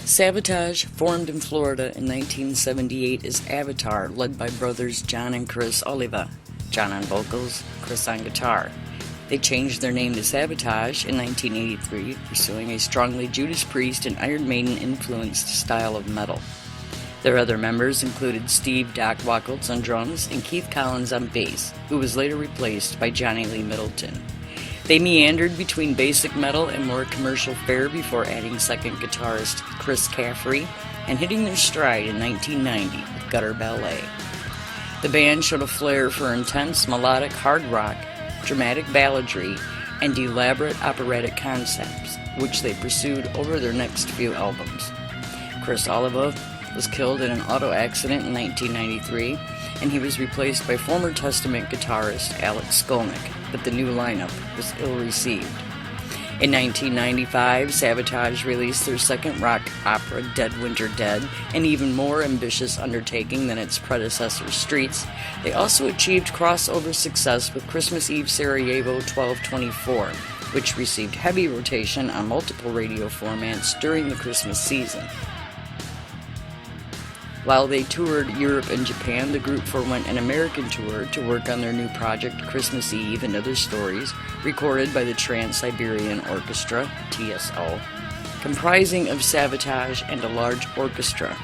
Savatage formed in Florida in 1978 as Avatar, led by brothers John and Chris Oliva, John on vocals, Chris on guitar. They changed their name to Savatage in 1983, pursuing a strongly Judas Priest and Iron Maiden-influenced style of metal. Their other members included Steve "Doc" Wacholtz on drums and Keith Collins on bass, who was later replaced by Johnny Lee Middleton. They meandered between basic metal and more commercial fare before adding second guitarist Chris Caffrey and hitting their stride in 1990 with Gutter Ballet. The band showed a flair for intense melodic hard rock, dramatic balladry, and elaborate operatic concepts, which they pursued over their next few albums. Chris Oliva was killed in an auto accident in 1993, and he was replaced by former Testament guitarist Alex Skolnick, but the new lineup was ill-received. In 1995, Savatage released their second rock opera, Dead Winter Dead, an even more ambitious undertaking than its predecessor, Streets. They also achieved crossover success with Christmas Eve Sarajevo 1224, which received heavy rotation on multiple radio formats during the Christmas season. While they toured Europe and Japan, the group forewent an American tour to work on their new project, Christmas Eve and Other Stories, recorded by the Trans-Siberian Orchestra, TSO, comprising of Savatage and a large orchestra.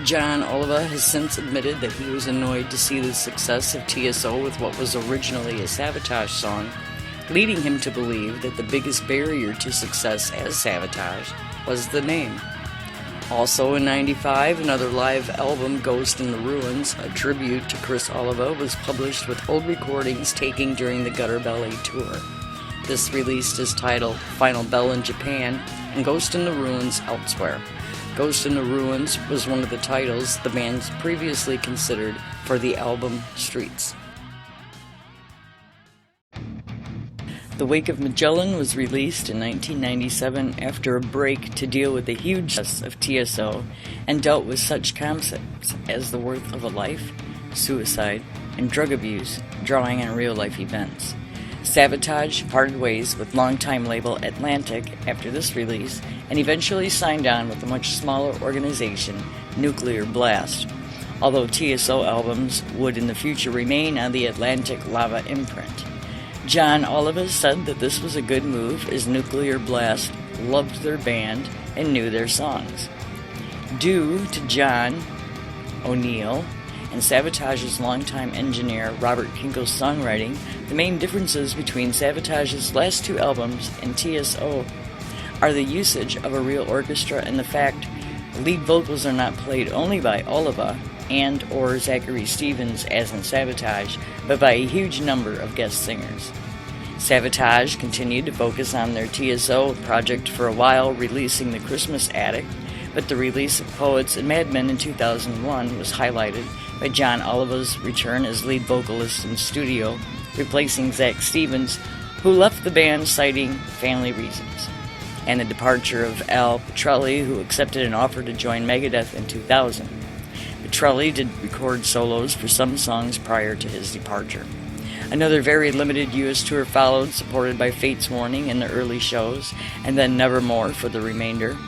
John Oliva has since admitted that he was annoyed to see the success of TSO with what was originally a Savatage song, leading him to believe that the biggest barrier to success as Savatage was the name. Also in '95, another live album, Ghost in the Ruins, a tribute to Chris Oliva, was published with old recordings taken during the Gutter Ballet tour. This release is titled Final Bell in Japan and Ghost in the Ruins elsewhere. Ghost in the Ruins was one of the titles the band previously considered for the album Streets. The Wake of Magellan was released in 1997 after a break to deal with the huge success of TSO and dealt with such concepts as the worth of a life, suicide, and drug abuse, drawing on real-life events. Savatage parted ways with longtime label Atlantic after this release and eventually signed on with a much smaller organization, Nuclear Blast, although TSO albums would in the future remain on the Atlantic Lava imprint. John Oliva said that this was a good move as Nuclear Blast loved their band and knew their songs. Due to John O'Neill and Savatage's longtime engineer Robert Kinkel's songwriting, the main differences between Savatage's last two albums and TSO are the usage of a real orchestra and the fact lead vocals are not played only by Oliva and or Zachary Stevens as in Savatage, but by a huge number of guest singers. Savatage continued to focus on their TSO project for a while, releasing The Christmas Attic, but the release of Poets and Madmen in 2001 was highlighted by John Oliva's return as lead vocalist in studio, replacing Zach Stevens, who left the band citing family reasons, and the departure of Al Pitrelli, who accepted an offer to join Megadeth in 2000. Pitrelli did record solos for some songs prior to his departure. Another very limited U.S. tour followed, supported by Fate's Warning in the early shows, and then Nevermore for the remainder.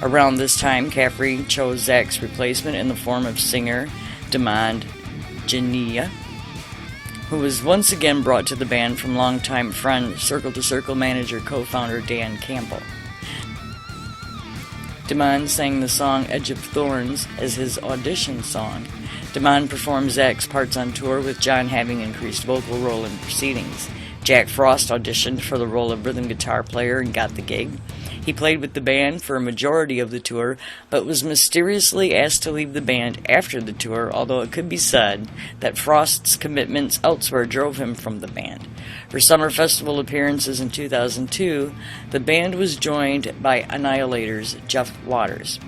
Around this time, Caffrey chose Zach's replacement in the form of singer Demand Genia, who was once again brought to the band from longtime friend, Circle to Circle manager, co-founder Dan Campbell. Damon sang the song Edge of Thorns as his audition song. Damon performed Zach's parts on tour, with John having increased vocal role in proceedings. Jack Frost auditioned for the role of rhythm guitar player and got the gig. He played with the band for a majority of the tour, but was mysteriously asked to leave the band after the tour, although it could be said that Frost's commitments elsewhere drove him from the band. For summer festival appearances in 2002, the band was joined by Annihilator's Jeff Waters.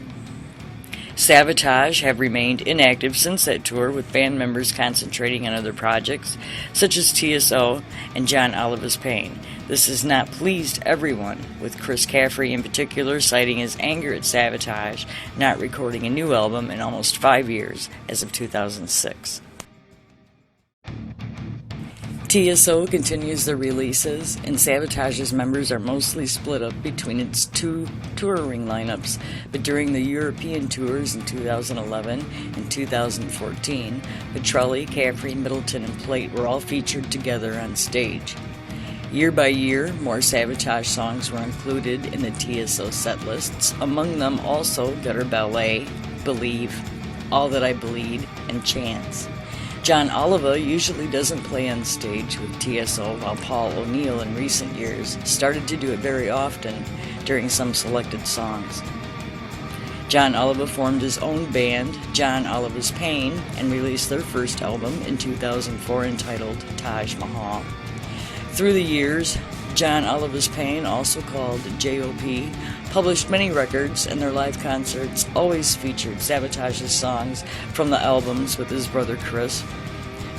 Savatage have remained inactive since that tour, with band members concentrating on other projects, such as TSO and John Oliva's Pain. This has not pleased everyone, with Chris Caffrey in particular citing his anger at Savatage not recording a new album in almost 5 years as of 2006. TSO continues their releases, and Savatage's members are mostly split up between its two touring lineups, but during the European tours in 2011 and 2014, Petrelli, Caffrey, Middleton, and Plate were all featured together on stage. Year by year, more Savatage songs were included in the TSO set lists, among them also Gutter Ballet, Believe, All That I Bleed, and Chance. John Oliva usually doesn't play on stage with TSO, while Paul O'Neill in recent years started to do it very often during some selected songs. John Oliva formed his own band, John Oliva's Pain, and released their first album in 2004 entitled Taj Mahal. Through the years, John Oliva's Pain, also called J.O.P., published many records, and their live concerts always featured Savatage's songs from the albums with his brother Chris.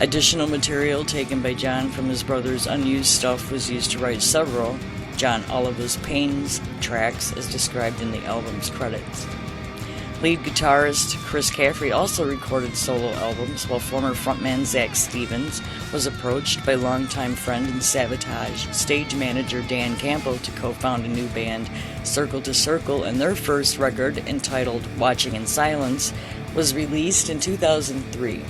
Additional material taken by John from his brother's unused stuff was used to write several John Oliva's Pain's tracks, as described in the album's credits. Lead guitarist Chris Caffrey also recorded solo albums, while former frontman Zach Stevens was approached by longtime friend and Savatage stage manager Dan Campo to co-found a new band, Circle to Circle, and their first record, entitled Watching in Silence, was released in 2003.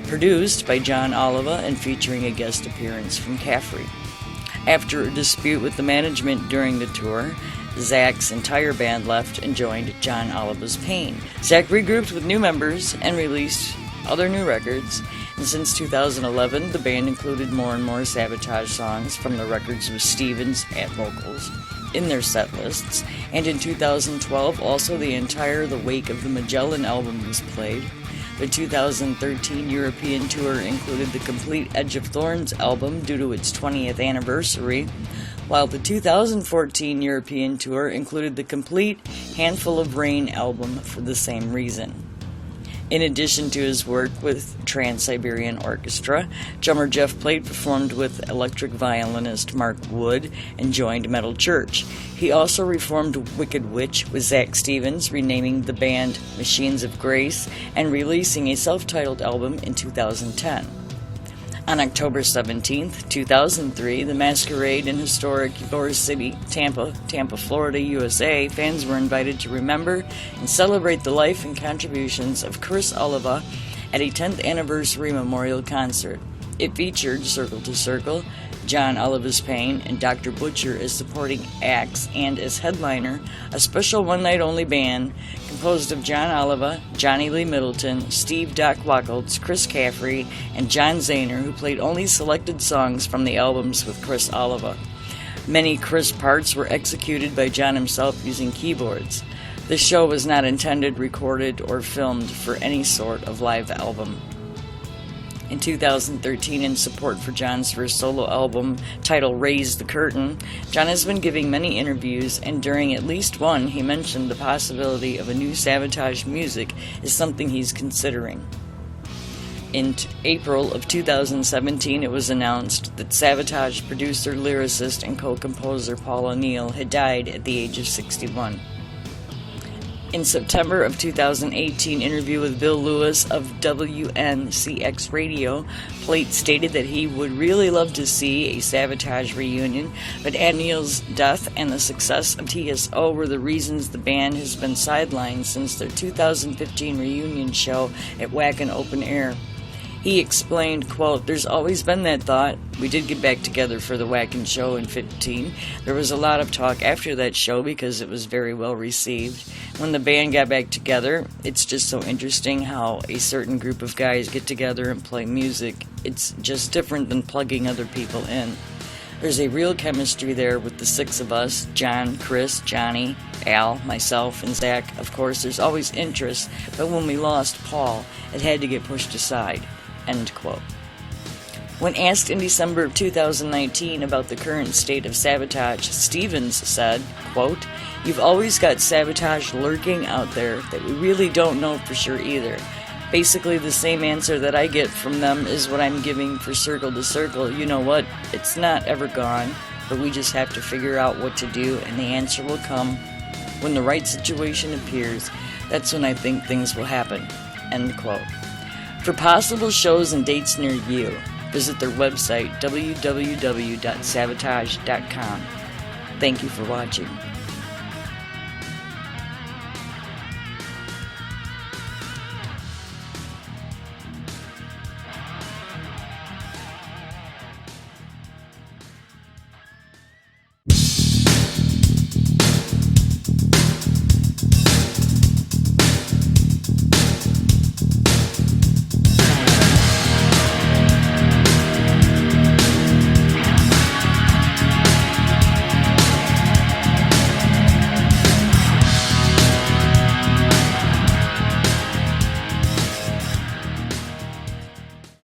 Produced by John Oliva and featuring a guest appearance from Caffrey. After a dispute with the management during the tour, Zach's entire band left and joined John Oliva's Pain. Zach regrouped with new members and released other new records, and since 2011, the band included more and more Savatage songs from the records with Stevens at vocals in their set lists, and in 2012, also the entire The Wake of the Magellan album was played. The 2013 European tour included the complete Edge of Thorns album due to its 20th anniversary, while the 2014 European tour included the complete Handful of Rain album for the same reason. In addition to his work with Trans-Siberian Orchestra, drummer Jeff Plate performed with electric violinist Mark Wood and joined Metal Church. He also reformed Wicked Witch with Zach Stevens, renaming the band Machines of Grace and releasing a self-titled album in 2010. On October 17, 2003, the Masquerade in historic Ybor City, Tampa, Florida, USA, fans were invited to remember and celebrate the life and contributions of Chris Oliva at a 10th anniversary memorial concert. It featured Circle to Circle, John Oliva's Pain, and Dr. Butcher as supporting acts, and as headliner, a special one-night-only band composed of John Oliva, Johnny Lee Middleton, Steve Doc Wacholtz, Chris Caffrey, and John Zahner, who played only selected songs from the albums with Chris Oliva. Many Chris parts were executed by John himself using keyboards. The show was not intended, recorded, or filmed for any sort of live album. In 2013, in support for John's first solo album, titled Raise the Curtain, John has been giving many interviews, and during at least one, he mentioned the possibility of a new Savatage music is something he's considering. In April of 2017, it was announced that Savatage producer, lyricist, and co-composer Paul O'Neill had died at the age of 61. In September of 2018 interview with Bill Lewis of WNCX Radio, Plate stated that he would really love to see a Savatage reunion, but O'Neill's death and the success of TSO were the reasons the band has been sidelined since their 2015 reunion show at Wacken Open Air. He explained, quote, "There's always been that thought. We did get back together for the Wacken show in 15. There was a lot of talk after that show because it was very well received. When the band got back together, it's just so interesting how a certain group of guys get together and play music. It's just different than plugging other people in. There's a real chemistry there with the six of us, John, Chris, Johnny, Al, myself, and Zach. Of course, there's always interest, but when we lost Paul, it had to get pushed aside." End quote. When asked in December of 2019 about the current state of Savatage, Stevens said, quote, "You've always got Savatage lurking out there that we really don't know for sure either. Basically the same answer that I get from them is what I'm giving for Circle to Circle. You know what? It's not ever gone, but we just have to figure out what to do, and the answer will come. When the right situation appears, that's when I think things will happen." End quote. For possible shows and dates near you, visit their website www.savatage.com. Thank you for watching.